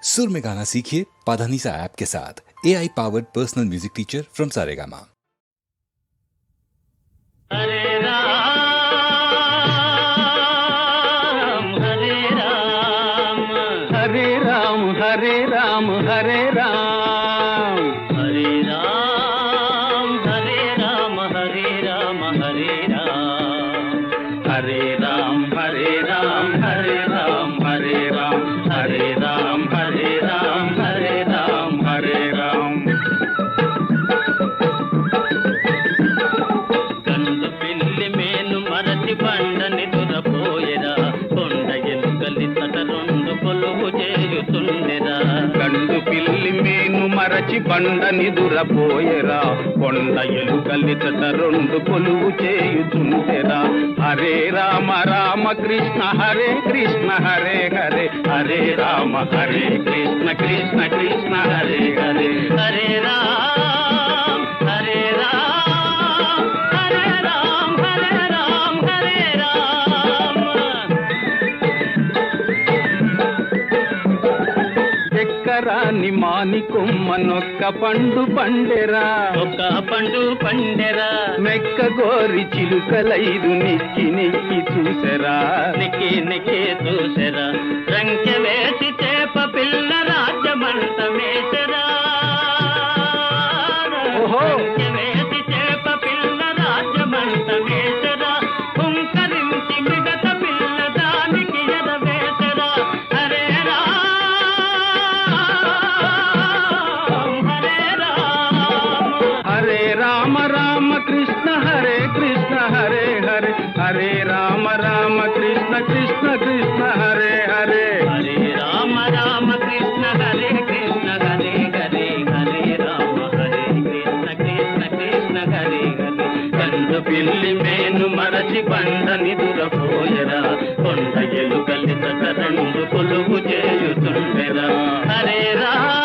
सुर में गाना सीखिए पाधानीसा ऐप के साथ। AI powered personal music teacher from Saregama. Hare Ram Hare Ram Hare Ram Hare Ram Hare Ram Hare Ram Hare Ram Hare Ram Hare Ram Hare Ram Hare Ram Hare Ram Hare Ram Hare Ram Hare Ram Hare Ram Hare Ram గండు పిల్లి మేను మరచి బండని దురపోయెరా కొండ ఎలుకలి తట రెండు కొలువు చేయుతుండెరా గండు పిల్లి మేను మరచి బండని దురపోయెరా కొండ ఎలుకలి తట రెండు కొలువు చేయుచుండెరా హరే రామ రామ కృష్ణ హరే కృష్ణ హరే హరే హరే రామ హరే కృష్ణ కృష్ణ కృష్ణ హరే హరే హరే రామ్ హరే రామ్ హరే రామ్ హరే రామ్ హరే రామ్ ఎక్కరాని మాని కొమ్మనొక్క పండు పండెరా ఒక పండు పండెరా మెక్క గోరి చిలుకలైదు నిక్కి నిక్కి చూసెరా నెక్కి నెక్కి చూసెరా రంకె వేసి చేప పిల్ల రాజ్యమంత మేసరా ఓహో. రంకె వేసి చేప పిల్ల రాజ్యమంత మేసరా హుంకరించి మిగత పిల్ల దానికి ఎదవేసరా హరే రామ్ హరే రామ్ హరే రామ రామ కృష్ణ హరే కృష్ణ హరే హరే హరే రామ రామ కృష్ణ కృష్ణ కృష్ణ హరే హరే హరే రామ రామ కృష్ణ హరే కృష్ణ హరే హరే హరే రామ హరే కృష్ణ కృష్ణ కృష్ణ హరే హరే గండు పిల్లి మేను మరచి బండని దురపోయరా కొండ ఎలుకలి తట రెండు కొలువు చేయుతుండెరా హరే రామ